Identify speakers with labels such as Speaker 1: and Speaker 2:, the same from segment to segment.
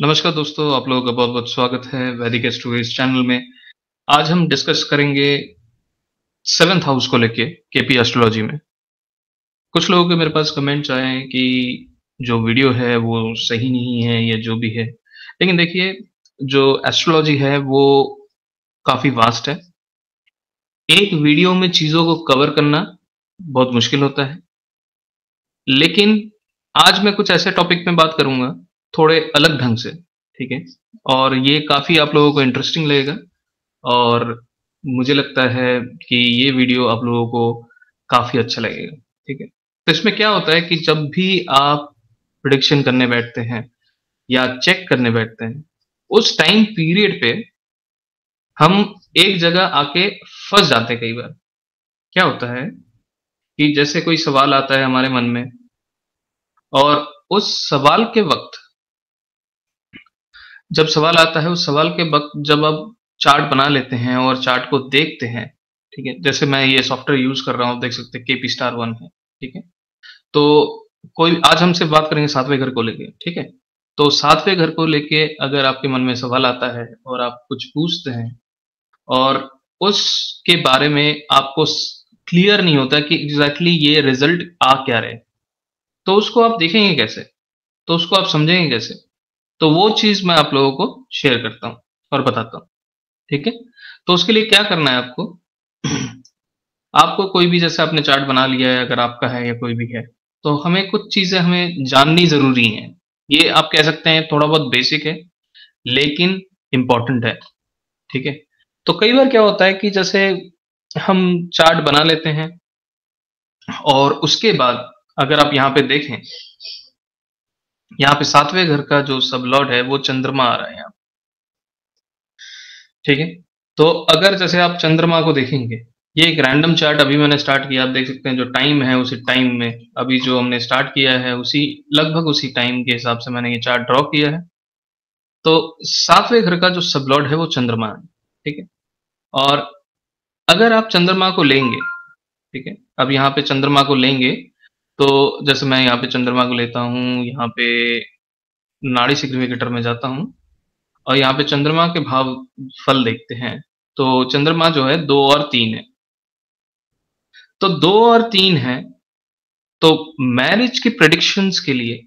Speaker 1: नमस्कार दोस्तों, आप लोगों का बहुत-बहुत स्वागत है वैदिक एस्ट्रो इस चैनल में। आज हम डिस्कस करेंगे 7th हाउस को लेके केपी एस्ट्रोलॉजी में। कुछ लोगों के मेरे पास कमेंट्स आए हैं कि जो वीडियो है वो सही नहीं है या जो भी है। लेकिन देखिए, जो एस्ट्रोलॉजी है वो काफ़ी वास्ट है। एक वीडियो में चीज़ों को कवर करना बहुत मुश्किल होता है। लेकिन आज मैं कुछ ऐसे टॉपिक में बात करूँगा, थोड़े अलग ढंग से, ठीक है? और ये काफ़ी आप लोगों को इंटरेस्टिंग लगेगा और मुझे लगता है कि ये वीडियो आप लोगों को काफ़ी अच्छा लगेगा, ठीक है? तो इसमें क्या होता है कि जब भी आप प्रेडिक्शन करने बैठते हैं या चेक करने बैठते हैं, उस टाइम पीरियड पे हम एक जगह आके फँस जाते हैं कई बार। क्या होता है कि जैसे कोई सवाल आता है हमारे मन में और उस सवाल के वक़्त जब सवाल आता है, उस सवाल के वक़्त जब आप चार्ट बना लेते हैं और चार्ट को देखते हैं, ठीक है? जैसे मैं ये सॉफ्टवेयर यूज़ कर रहा हूँ, आप देख सकते हैं केपी स्टार 1 है, ठीक है? तो कोई आज हम सिर्फ़ बात करेंगे 7वें घर को लेके, ठीक है? तो 7वें घर को लेके अगर आपके मन में सवाल आता है और आप कुछ पूछते हैं और उसके बारे में आपको क्लियर नहीं होता कि एग्ज़ैक्टली ये रिज़ल्ट आ क्या रहे, तो उसको आप देखेंगे कैसे? तो उसको आप समझेंगे कैसे? तो वो चीज़ मैं आप लोगों को शेयर करता हूँ और बताता हूँ, ठीक है? तो उसके लिए क्या करना है आपको? आपको कोई भी जैसे आपने चार्ट बना लिया है अगर आपका है या कोई भी है, तो हमें कुछ चीज़ें हमें जाननी ज़रूरी हैं। ये आप कह सकते हैं थोड़ा बहुत बेसिक है, लेकिन इम्पोर्टेंट है, ठीक है? तो कई बार क्या होता है कि जैसे हम चार्ट बना लेते हैं और उसके बाद अगर आप यहाँ पे देखें, यहाँ पे 7वें घर का जो सबलॉर्ड है वो चंद्रमा आ रहा है यहाँ, ठीक है? तो अगर जैसे आप चंद्रमा को देखेंगे, ये एक रैंडम चार्ट अभी मैंने स्टार्ट किया, आप देख सकते हैं जो टाइम है उसी टाइम में अभी जो हमने स्टार्ट किया है उसी लगभग उसी टाइम के हिसाब से मैंने ये चार्ट ड्रॉ किया है। तो 7वें घर का जो सबलॉर्ड है वो चंद्रमा है, ठीक है? और अगर आप चंद्रमा को लेंगे, ठीक है? अब यहाँ पे चंद्रमा को लेंगे, तो जैसे मैं यहाँ पे चंद्रमा को लेता हूँ, यहाँ पे नाड़ी सिग्निफिकेटर में जाता हूँ और यहाँ पे चंद्रमा के भाव फल देखते हैं। तो चंद्रमा जो है 2 और 3 है। तो 2 और 3 है, तो मैरिज की प्रेडिक्शंस के लिए,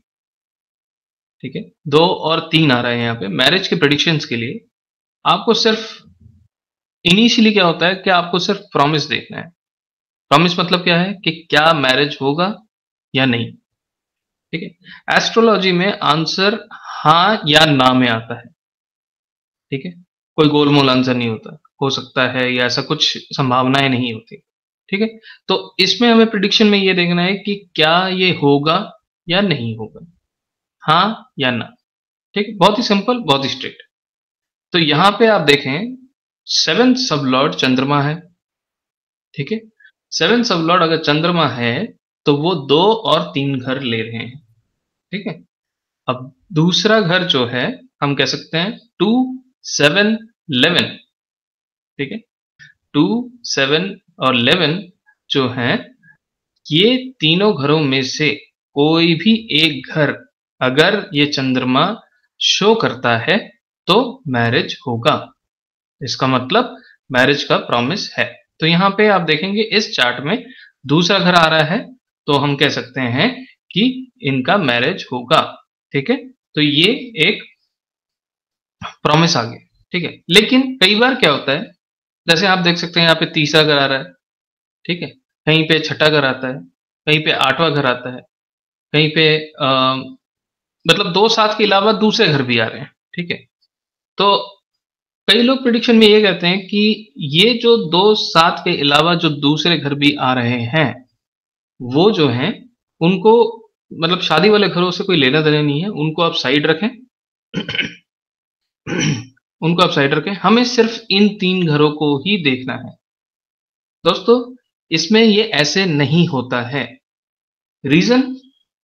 Speaker 1: ठीक है? 2 और 3 आ रहा है यहाँ पे, मैरिज के प्रेडिक्शंस के लिए आपको सिर्फ इनिशियली क्या होता है कि आपको सिर्फ प्रॉमिस देखना है। प्रॉमिस मतलब क्या है कि क्या मैरिज होगा या नहीं, ठीक है? एस्ट्रोलॉजी में आंसर हाँ या ना में आता है, ठीक है? कोई गोल-मोल आंसर नहीं होता। हो सकता है या ऐसा कुछ संभावनाएँ नहीं होती, ठीक है? तो इसमें हमें प्रेडिक्शन में ये देखना है कि क्या ये होगा या नहीं होगा, हाँ या ना, ठीक है? बहुत ही सिंपल, बहुत ही स्ट्रेट। तो यहाँ पे आप देखें 7th सबलॉर्ड चंद्रमा है, ठीक है? 7th सबलॉर्ड अगर चंद्रमा है, तो वो 2 और 3 घर ले रहे हैं, ठीक है? अब दूसरा घर जो है, हम कह सकते हैं 2, 7, 11, ठीक है? 2, 7 और 11 जो हैं, ये तीनों घरों में से कोई भी एक घर अगर ये चंद्रमा शो करता है, तो मैरिज होगा। इसका मतलब मैरिज का प्रॉमिस है। तो यहाँ पे आप देखेंगे इस चार्ट में दूसरा घर आ रहा है, तो हम कह सकते हैं कि इनका मैरिज होगा, ठीक है? तो ये एक प्रॉमिस आ गया, ठीक है? लेकिन कई बार क्या होता है, जैसे आप देख सकते हैं यहाँ पे तीसरा घर आ रहा है, ठीक है? कहीं पे छठा घर आता है, कहीं पे 8वां घर आता है, कहीं पे मतलब 2 7 के अलावा दूसरे घर भी आ रहे हैं, ठीक है? तो कई लोग प्रेडिक्शन में ये कहते हैं कि ये जो 2 7 के अलावा जो दूसरे घर भी आ रहे हैं, वो जो हैं उनको मतलब शादी वाले घरों से कोई लेना-देना नहीं है, उनको आप साइड रखें। उनको आप साइड रखें, हमें सिर्फ़ इन 3 घरों को ही देखना है। दोस्तों, इसमें ये ऐसे नहीं होता है। रीज़न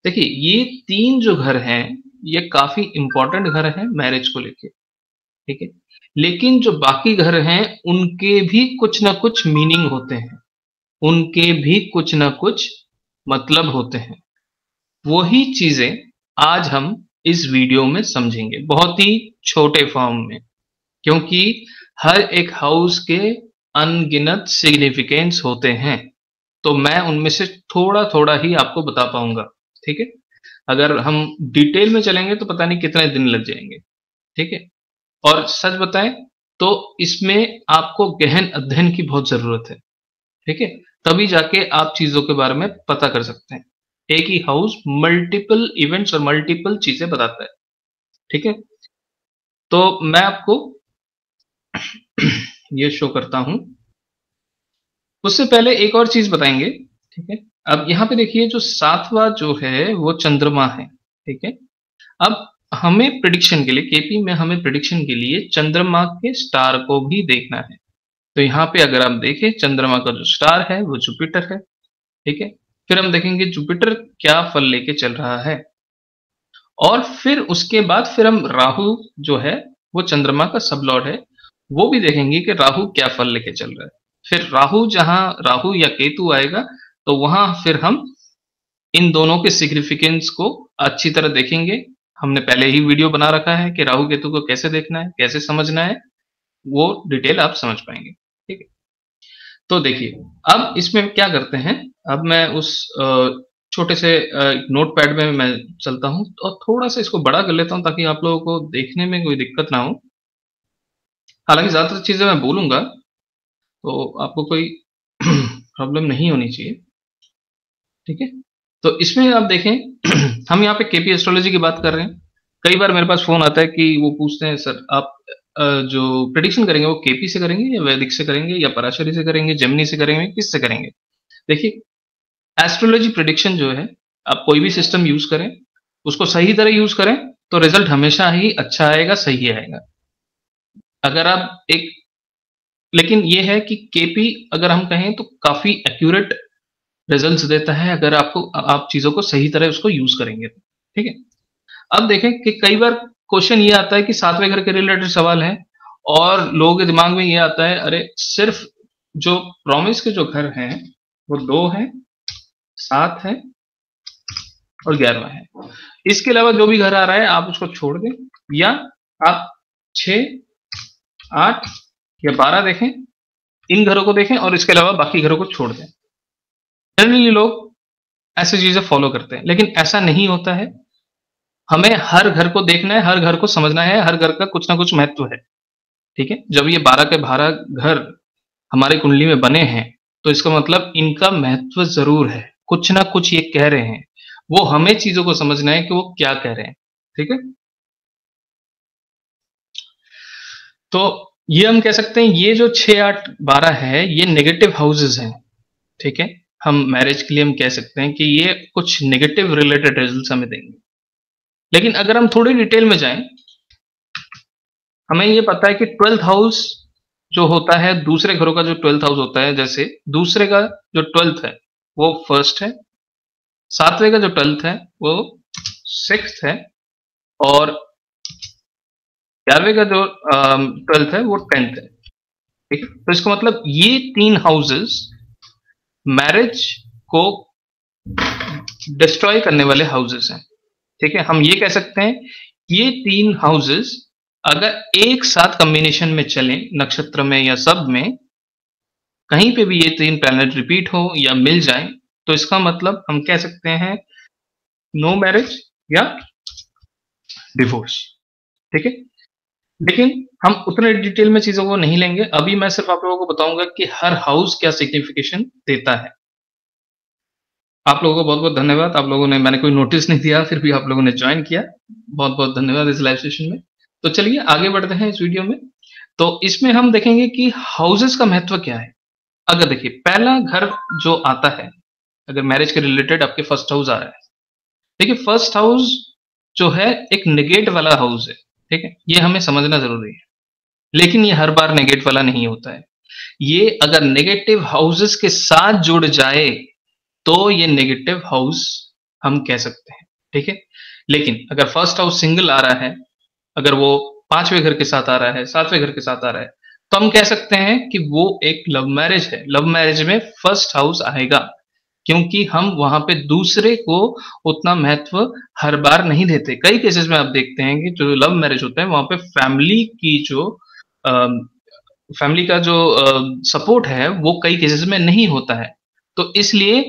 Speaker 1: देखिए, ये 3 जो घर हैं, ये काफ़ी इम्पोर्टेंट घर हैं मैरिज को लेके, ठीक है? लेकिन जो बाकी घर हैं, उनके भी कुछ न कुछ मीनिंग होते हैं, उनके भी कुछ न कुछ मतलब होते हैं। वही चीज़ें आज हम इस वीडियो में समझेंगे, बहुत ही छोटे फॉर्म में, क्योंकि हर एक हाउस के अनगिनत सिग्निफिकेंस होते हैं, तो मैं उनमें से थोड़ा-थोड़ा ही आपको बता पाऊँगा, ठीक है? अगर हम डिटेल में चलेंगे तो पता नहीं कितने दिन लग जाएँगे, ठीक है? और सच बताएँ तो इसमें आपको गहन अध्ययन की बहुत ज़रूरत है, ठीक है? तभी जाके आप चीज़ों के बारे में पता कर सकते हैं। एक ही हाउस मल्टीपल इवेंट्स और मल्टीपल चीज़ें बताता है, ठीक है? तो मैं आपको ये शो करता हूँ। उससे पहले एक और चीज़ बताएँगे, ठीक है? अब यहाँ पे देखिए जो 7वाँ जो है वो चंद्रमा है, ठीक है? अब हमें प्रेडिक्शन के लिए केपी में हमें प्रेडिक्शन के लिए चंद्रमा के स्टार को भी देखना है। तो यहाँ पे अगर आप देखें चंद्रमा का जो स्टार है वो जुपिटर है, ठीक है? फिर हम देखेंगे जुपिटर क्या फल लेके चल रहा है और फिर उसके बाद फिर हम राहु जो है वो चंद्रमा का सब लॉर्ड है, वो भी देखेंगे कि राहु क्या फल लेके चल रहा है। फिर राहु जहाँ राहु या केतु आएगा तो वहाँ फिर हम इन दोनों के सिग्निफिकेंस को अच्छी तरह देखेंगे। हमने पहले ही वीडियो बना रखा है कि राहु केतु को कैसे देखना है, कैसे समझना है, वो डिटेल आप समझ पाएँगे, ठीक है? तो देखिए, अब इसमें क्या करते हैं, अब मैं उस छोटे से नोटपैड में मैं चलता हूँ और थोड़ा-सा इसको बड़ा कर लेता हूँ ताकि आप लोगों को देखने में कोई दिक्कत ना हो। हालाँकि ज़्यादातर चीज़ें मैं बोलूँगा, तो आपको कोई प्रॉब्लम नहीं होनी चाहिए, ठीक है? तो इसमें आप देखें हम यहाँ पे केपी एस्ट्रोलॉजी की बात कर रहे हैं। कई बार मेरे पास फ़ोन आता है कि वो पूछते हैं सर आप जो प्रेडिक्शन करेंगे वो केपी से करेंगे या वैदिक से करेंगे या पराशरी से करेंगे, जेमिनी से करेंगे, किससे करेंगे? देखिए, एस्ट्रोलॉजी प्रेडिक्शन जो है, आप कोई भी सिस्टम यूज़ करें, उसको सही तरह यूज़ करें, तो रिज़ल्ट हमेशा ही अच्छा आएगा, सही आएगा। अगर आप एक लेकिन ये है कि केपी अगर हम कहें तो काफ़ी एक्यूरेट रिज़ल्ट्स देता है अगर आपको आप चीज़ों को सही तरह उसको यूज़ करेंगे तो, ठीक है? अब देखें कि कई बार क्वेश्चन ये आता है कि 7वें घर के रिलेटेड सवाल है और लोगों के दिमाग में ये आता है अरे सिर्फ़ जो प्रॉमिस के जो घर हैं, वो 2 हैं, 7 है और 11वाँ है। इसके अलावा जो भी घर आ रहा है आप उसको छोड़ दें या आप 6, 8 या 12 देखें, इन घरों को देखें और इसके अलावा बाकी घरों को छोड़ दें। जनरली लोग ऐसी चीज़ें फ़ॉलो करते हैं, लेकिन ऐसा नहीं होता है। हमें हर घर को देखना है, हर घर को समझना है, हर घर का कुछ ना कुछ महत्व है, ठीक है? जब ये 12 के 12 घर हमारी कुंडली में बने हैं, तो इसका मतलब इनका महत्व ज़रूर है, कुछ ना कुछ ये कह रहे हैं। वो हमें चीज़ों को समझना है कि वो क्या कह रहे हैं, ठीक है? तो ये हम कह सकते हैं ये जो 6, 8, 12 है, ये नेगेटिव हाउसेज़ हैं, ठीक है? हम मैरिज के लिए हम कह सकते हैं कि ये कुछ नेगेटिव रिलेटेड रिजल्ट्स हमें देंगे। लेकिन अगर हम थोड़ी डिटेल में जाएँ, हमें ये पता है कि 12th हाउस जो होता है, दूसरे घरों का जो 12th हाउस होता है, जैसे दूसरे का जो 12th है, वो फर्स्ट है, 7वें का जो 12th है, वो 6th है और 11वें का जो 12th है, वो 10th है, ठीक है? तो इसका मतलब ये 3 हाउसेस मैरिज को डिस्ट्रॉय करने वाले हाउसेस हैं, ठीक है? हम ये कह सकते हैं, ये 3 हाउसेस अगर एक साथ कॉम्बिनेशन में चलें, नक्षत्र में या सब में, कहीं पे भी ये 3 प्लैनेट रिपीट हो या मिल जाएँ, तो इसका मतलब हम कह सकते हैं नो मैरिज या डिवोर्स, ठीक है? लेकिन हम उतने डिटेल में चीज़ों को नहीं लेंगे, अभी मैं सिर्फ़ आप लोगों को बताऊँगा कि हर हाउस क्या सिग्निफिकेशन देता है। आप लोगों को बहुत-बहुत धन्यवाद, आप लोगों ने मैंने कोई नोटिस नहीं दिया, फिर भी आप लोगों ने जॉइन किया। बहुत-बहुत धन्यवाद इस लाइव सेशन में। तो चलिए आगे बढ़ते हैं इस वीडियो में। तो इसमें हम देखेंगे कि हाउसेस का महत्व क्या है? अगर देखिए पहला घर जो आता है, अगर मैरिज के रिलेटेड आपके फर्स्ट हाउस आ रहा है, देखिए फर्स्ट हाउस जो है एक नेगेट वाला हाउस है, ठीक है? ये हमें समझना ज़रूरी है। लेकिन ये हर बार नेगेट वाला नहीं होता है। ये अगर नेगेटिव हाउसेस के साथ जुड़ जाए, तो ये नेगेटिव हाउस हम कह सकते हैं, ठीक है? लेकिन अगर फर्स्ट हाउस सिंगल आ रहा है, अगर वो 5वें घर के साथ आ रहा है, 7वें घर के साथ आ रहा है, तो हम कह सकते हैं कि वो एक लव मैरिज है। लव मैरिज में फर्स्ट हाउस आएगा। क्योंकि हम वहां पे दूसरे को उतना महत्व हर बार नहीं देते। कई केसेस में आप देखते हैं कि जो लव मैरिज होता है वहां पे फैमिली का जो सपोर्ट है वो कई केसेस में नहीं होता है। तो इसलिए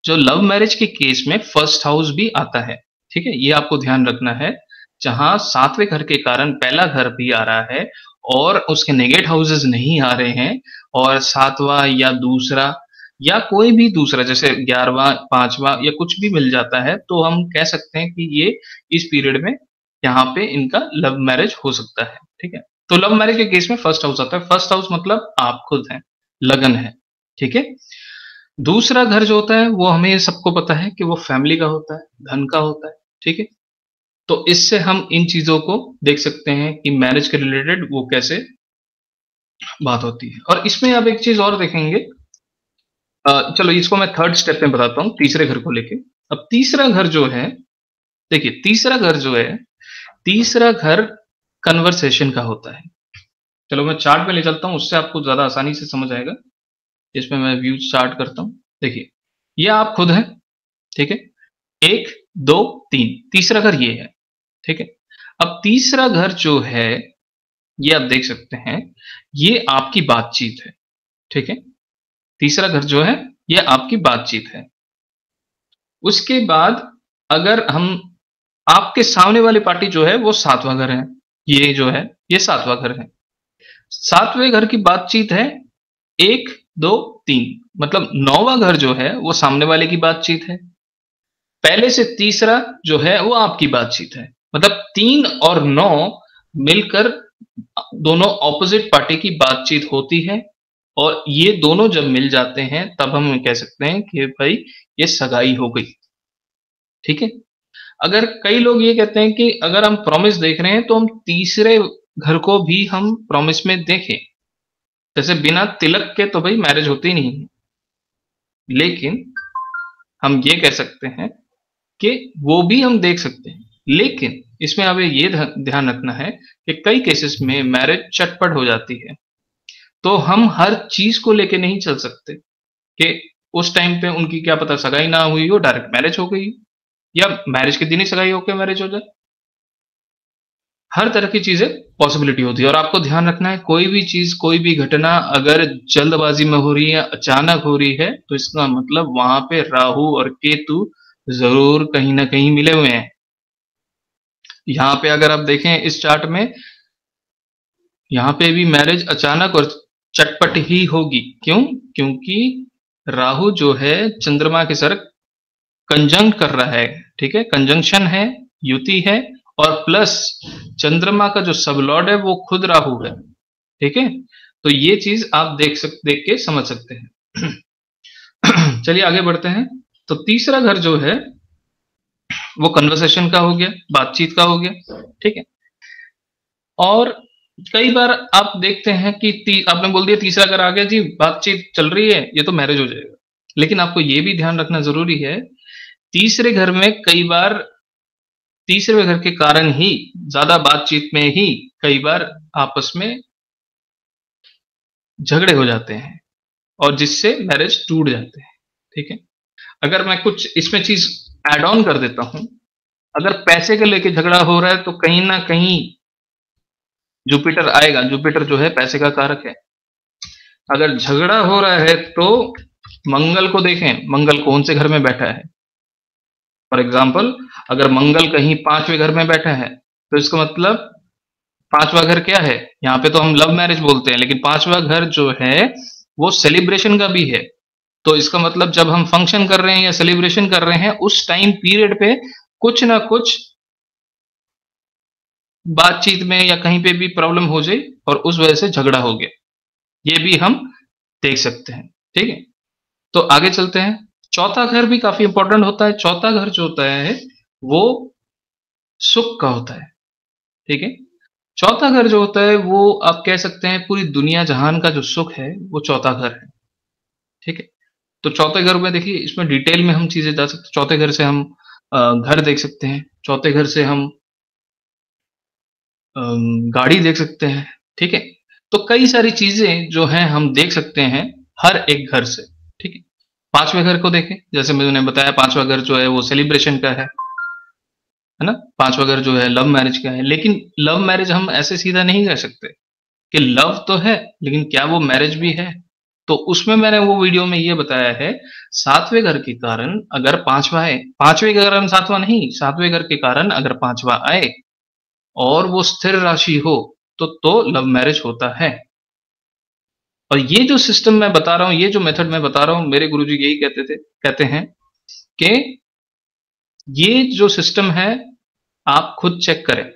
Speaker 1: जो लव मैरिज के केस में फर्स्ट हाउस भी आता है, ठीक है? ये आपको ध्यान रखना है। जहाँ 7वें घर के कारण पहला घर भी आ रहा है और उसके नेगेट हाउसेस नहीं आ रहे हैं और 7वां या दूसरा या कोई भी दूसरा जैसे 11वां, 5वां या कुछ भी मिल जाता है, तो हम कह सकते हैं कि ये इस पीरियड में यहाँ पे इनका लव मैरिज हो सकता है, ठीक है? तो लव मैरिज के केस में फर्स्ट हाउस आता है। फर्स्ट हाउस मतलब आप खुद हैं, लगन है, ठीक है? दूसरा घर जो होता है वो हमें सबको पता है कि वो फैमिली का होता है, धन का होता है, ठीक है? तो इससे हम इन चीज़ों को देख सकते हैं कि मैरिज के रिलेटेड वो कैसे बात होती है। और इसमें अब एक चीज़ और देखेंगे चलो इसको मैं थर्ड स्टेप में बताता हूँ, तीसरे घर को लेके। अब तीसरा घर जो है, देखिए तीसरा घर जो है, तीसरा घर कन्वर्सेशन का होता है। चलो मैं चार्ट पे ले चलता हूँ, उससे आपको ज़्यादा आसानी से समझ आएगा। इसमें मैं व्यू स्टार्ट करता हूँ। देखिए, ये आप खुद हैं, ठीक है? 1, 2, 3 तीसरा घर ये है, ठीक है? अब तीसरा घर जो है, ये आप देख सकते हैं, ये आपकी बातचीत है, ठीक है? तीसरा घर जो है, ये आपकी बातचीत है। उसके बाद अगर हम आपके सामने वाली पार्टी जो है, वो 7वां घर है। ये जो है, ये 7वां घर है। 7वें घर की बातचीत है 1, 2, 3 मतलब 9वां घर जो है, वो सामने वाले की बातचीत है। पहले से तीसरा जो है वो आपकी बातचीत है। मतलब 3 और 9 मिलकर दोनों ऑपोजिट पार्टी की बातचीत होती है और ये दोनों जब मिल जाते हैं तब हम कह सकते हैं कि भाई ये सगाई हो गई, ठीक है? अगर कई लोग ये कहते हैं कि अगर हम प्रॉमिस देख रहे हैं तो हम तीसरे घर को भी हम प्रॉमिस में देखें। जैसे बिना तिलक के तो भाई मैरिज होती ही नहीं है। लेकिन हम ये कह सकते हैं कि वो भी हम देख सकते हैं। लेकिन इसमें हमें ये ध्यान रखना है कि कई केसेस में मैरिज चटपट हो जाती है। तो हम हर चीज़ को लेके नहीं चल सकते कि उस टाइम पे उनकी क्या पता सगाई ना हुई हो, डायरेक्ट मैरिज हो गई या मैरिज के दिन ही सगाई होके मैरिज हो जाए। हर तरह की चीज़ें पॉसिबिलिटी होती है और आपको ध्यान रखना है कोई भी चीज़, कोई भी घटना अगर जल्दबाज़ी में हो रही है, अचानक हो रही है, तो इसका मतलब वहाँ पे राहु और केतु ज़रूर कहीं न कहीं मिले हुए हैं। यहाँ पे अगर आप देखें इस चार्ट में, यहाँ पे भी मैरिज अचानक और चटपट ही होगी। क्यों? क्योंकि राहु जो है चंद्रमा के साथ कंजंक्ट कर रहा है, ठीक है? कंजंक्शन है, युति है और प्लस चंद्रमा का जो सबलॉर्ड है वो खुद राहु है, ठीक है? तो ये चीज़ आप देख के समझ सकते हैं। चलिए आगे बढ़ते हैं। तो तीसरा घर जो है वो कन्वर्सेशन का हो गया, बातचीत का हो गया, ठीक है? और कई बार आप देखते हैं कि आपने बोल दिया तीसरा घर आ गया जी, बातचीत चल रही है, ये तो मैरिज हो जाएगा। लेकिन आपको ये भी ध्यान रखना ज़रूरी है, तीसरे घर में कई बार तीसरे घर के कारण ही ज़्यादा बातचीत में ही कई बार आपस में झगड़े हो जाते हैं और जिससे मैरिज टूट जाते हैं, ठीक है? अगर मैं कुछ इसमें चीज़ ऐड ऑन कर देता हूँ, अगर पैसे को लेके झगड़ा हो रहा है तो कहीं न कहीं जुपिटर आएगा, जुपिटर जो है पैसे का कारक है। अगर झगड़ा हो रहा है तो मंगल को देखें, मंगल कौन से घर में बैठा है? फॉर एग्ज़ाम्पल अगर मंगल कहीं 5वें घर में बैठा है, तो इसका मतलब 5वां घर क्या है? यहाँ पे तो हम लव मैरिज बोलते हैं, लेकिन 5वां घर जो है, वो सेलिब्रेशन का भी है। तो इसका मतलब जब हम फंक्शन कर रहे हैं या सेलिब्रेशन कर रहे हैं, उस टाइम पीरियड पे कुछ ना कुछ बातचीत में या कहीं पे भी प्रॉब्लम हो जाए और उस वजह से झगड़ा हो गया। ये भी हम देख सकते हैं, ठीक है? तो आगे चलते हैं। चौथा घर भी काफ़ी इम्पोर्टेंट होता है। चौथा घर जो होता है, वो सुख का होता है, ठीक है? चौथा घर जो होता है, वो आप कह सकते हैं पूरी दुनिया जहान का जो सुख है, वो चौथा घर है, ठीक है? तो चौथे घर में देखिए इसमें डिटेल में हम चीज़ें जा सकते हैं। चौथे घर से हम घर देख सकते हैं, चौथे घर से हम गाड़ी देख सकते हैं, ठीक है? तो कई सारी चीज़ें जो हैं हम देख सकते हैं हर एक घर से, ठीक है? पांचवें घर को देखें, जैसे मैंने बताया पांचवा घर जो है वो सेलिब्रेशन का है ना। पांचवा घर जो है लव मैरिज का है, लेकिन लव मैरिज हम ऐसे सीधा नहीं कह सकते कि लव तो है लेकिन क्या वो मैरिज भी है। तो उसमें मैंने वो वीडियो में ये बताया है, सातवें घर के कारण अगर पांचवा आए, पांचवें के कारण सातवां नहीं, सातवें घर के कारण अगर पांचवा आए और वो स्थिर राशि हो तो लव मैरिज होता है। और ये जो सिस्टम मैं बता रहा हूं, ये जो मेथड मैं बता रहा हूं, मेरे गुरुजी यही कहते हैं कि ये जो सिस्टम है आप खुद चेक करें,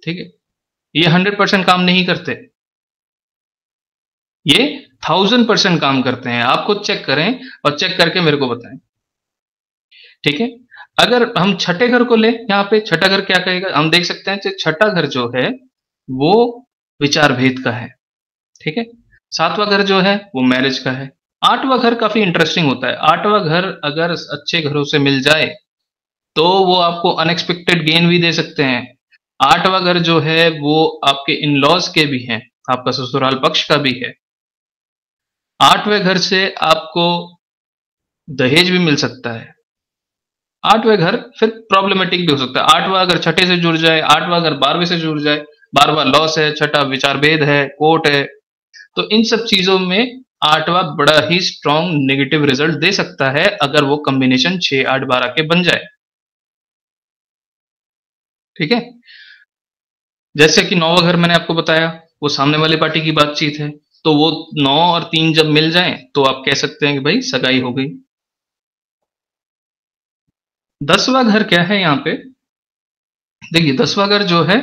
Speaker 1: ठीक है। ये 100% काम नहीं करते, ये 1000% काम करते हैं। आप खुद चेक करें और चेक करके मेरे को बताएं, ठीक है। अगर हम छठे घर को लें, यहाँ पे छठा घर क्या कहेगा, हम देख सकते हैं कि छठा घर जो है वो विचार भेद का है, ठीक है। सातवां घर जो है वो मैरिज का है। आठवां घर काफी इंटरेस्टिंग होता है। आठवां घर अगर अच्छे घरों से मिल जाए तो वो आपको अनएक्सपेक्टेड गेन भी दे सकते हैं। आठवां घर जो है वो आपके इन लॉज के भी हैं, आपका ससुराल पक्ष का भी है। आठवें घर से आपको दहेज भी मिल सकता है। आठवें घर फिर प्रॉब्लमेटिक भी हो सकता है। आठवां अगर छठे से जुड़ जाए, आठवां अगर 12वें से जुड़ जाए, 12वां लॉस है, छठा विचार भेद है, कोर्ट है, तो इन सब चीजों में आठवां बड़ा ही स्ट्रॉन्ग नेगेटिव रिजल्ट दे सकता है अगर वो कॉम्बिनेशन 6, 8, 12 के बन जाए, ठीक है। जैसे कि नौवां घर मैंने आपको बताया, वो सामने वाली पार्टी की बातचीत है, तो वो 9 और 3 जब मिल जाएं तो आप कह सकते हैं कि भाई सगाई हो गई। 10वां घर क्या है यहाँ पे, देखिए 10वां घर जो है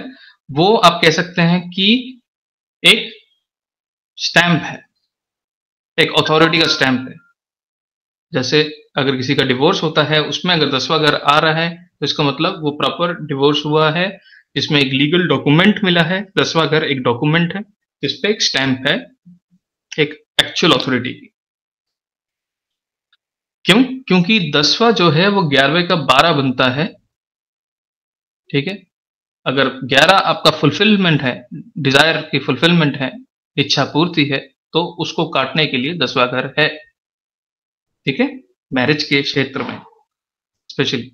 Speaker 1: वो आप कह सकते हैं कि एक स्टैंप है, एक अथॉरिटी का स्टैंप है। जैसे अगर किसी का डिवोर्स होता है उसमें अगर 10वां घर आ रहा है तो इसका मतलब वो प्रॉपर डिवोर्स हुआ है, इसमें एक लीगल डॉक्यूमेंट मिला है। 10वां घर एक डॉक्यूमेंट है जिसपे एक स्टैंप है, एक एक्चुअल अथॉरिटी की। क्यों? क्योंकि 10वां जो है वो 11वें का 12 बनता है, ठीक है। अगर 11 आपका फुलफिलमेंट है, डिजायर की फुलफिलमेंट है, इच्छा पूर्ति है, तो उसको काटने के लिए 10वां घर है, ठीक है, मैरिज के क्षेत्र में स्पेशली।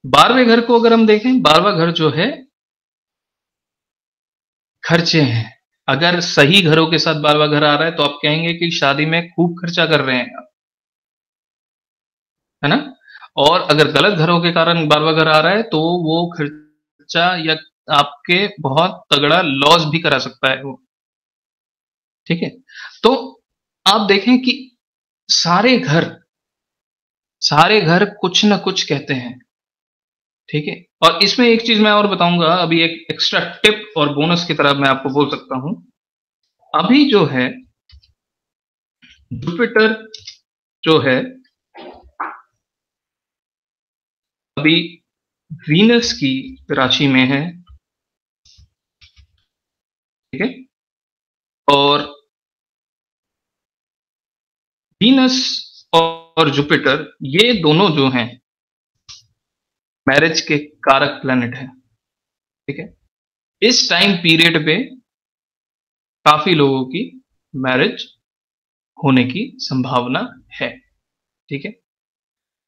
Speaker 1: 12वें घर को अगर हम देखें, 12वां घर जो है खर्चे हैं। अगर सही घरों के साथ 12वां घर आ रहा है तो आप कहेंगे कि शादी में खूब खर्चा कर रहे हैं आप, है ना। और अगर गलत घरों के कारण 12वां घर आ रहा है तो वो खर्चा या आपके बहुत तगड़ा लॉस भी करा सकता है वो, ठीक है। तो आप देखें कि सारे घर सारे घर कुछ ना कुछ कहते हैं, ठीक है। और इसमें एक चीज मैं और बताऊंगा, अभी एक एक्स्ट्रा टिप और बोनस की तरह मैं आपको बोल सकता हूं। अभी जो है जुपिटर जो है अभी वीनस की राशि में है, ठीक है। और वीनस और जुपिटर ये दोनों जो हैं मैरिज के कारक प्लैनेट हैं, ठीक है। इस टाइम पीरियड पे काफी लोगों की मैरिज होने की संभावना है, ठीक है।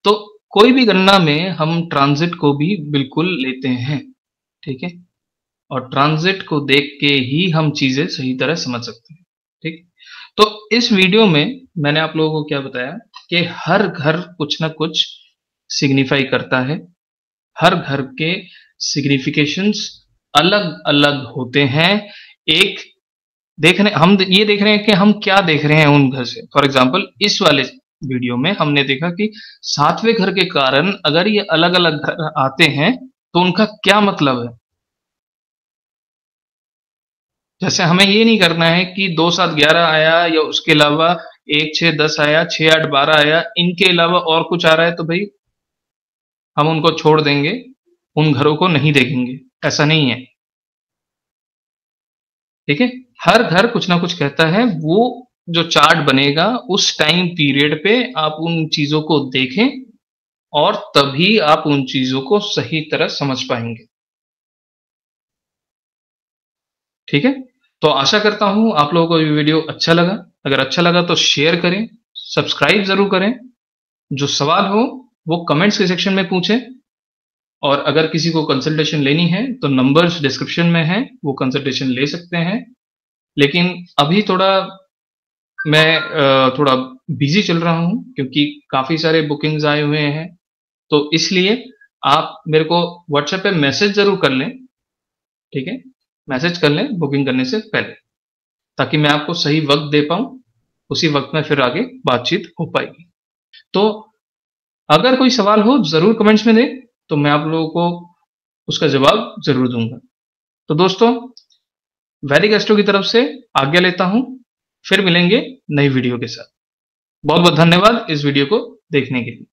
Speaker 1: तो कोई भी गणना में हम ट्रांजिट को भी बिल्कुल लेते हैं, ठीक है। और ट्रांजिट को देख के ही हम चीजें सही तरह समझ सकते हैं, ठीक। तो इस वीडियो में मैंने आप लोगों को क्या बताया कि हर घर कुछ ना कुछ सिग्निफाई करता है। हर घर के सिग्निफिकेशंस अलग अलग होते हैं। एक ये देख रहे हैं कि हम क्या देख रहे हैं उन घर से। फॉर एग्जाम्पल इस वाले वीडियो में हमने देखा कि सातवें घर के कारण अगर ये अलग अलग घर आते हैं तो उनका क्या मतलब है। जैसे हमें ये नहीं करना है कि 2, 7, 11 आया या उसके अलावा 1, 6, 10 आया, 6, 8, 12 आया, इनके अलावा और कुछ आ रहा है तो भाई हम उनको छोड़ देंगे, उन घरों को नहीं देखेंगे, ऐसा नहीं है, ठीक है। हर घर कुछ ना कुछ कहता है। वो जो चार्ट बनेगा उस टाइम पीरियड पे आप उन चीजों को देखें और तभी आप उन चीजों को सही तरह समझ पाएंगे, ठीक है। तो आशा करता हूँ आप लोगों को ये वीडियो अच्छा लगा। अगर अच्छा लगा तो शेयर करें, सब्सक्राइब ज़रूर करें। जो सवाल हो वो कमेंट्स के सेक्शन में पूछें, और अगर किसी को कंसल्टेशन लेनी है तो नंबर्स डिस्क्रिप्शन में हैं, वो कंसल्टेशन ले सकते हैं। लेकिन अभी थोड़ा मैं थोड़ा बिज़ी चल रहा हूँ क्योंकि काफ़ी सारे बुकिंग्स आए हुए हैं, तो इसलिए आप मेरे को व्हाट्सएप पे मैसेज ज़रूर कर लें, ठीक है? मैसेज कर लें बुकिंग करने से पहले, ताकि मैं आपको सही वक़्त दे पाऊँ, उसी वक़्त में फिर आगे बातचीत हो पाएगी। तो अगर कोई सवाल हो ज़रूर कमेंट्स में दें, तो मैं आप लोगों को उसका जवाब ज़रूर दूँगा। तो दोस्तों, वैदिक एस्ट्रो की तरफ से आज्ञा लेता हूँ, फिर मिलेंगे नई वीडियो के साथ। बहुत-बहुत धन्यवाद इस वीडियो को देखने के लिए।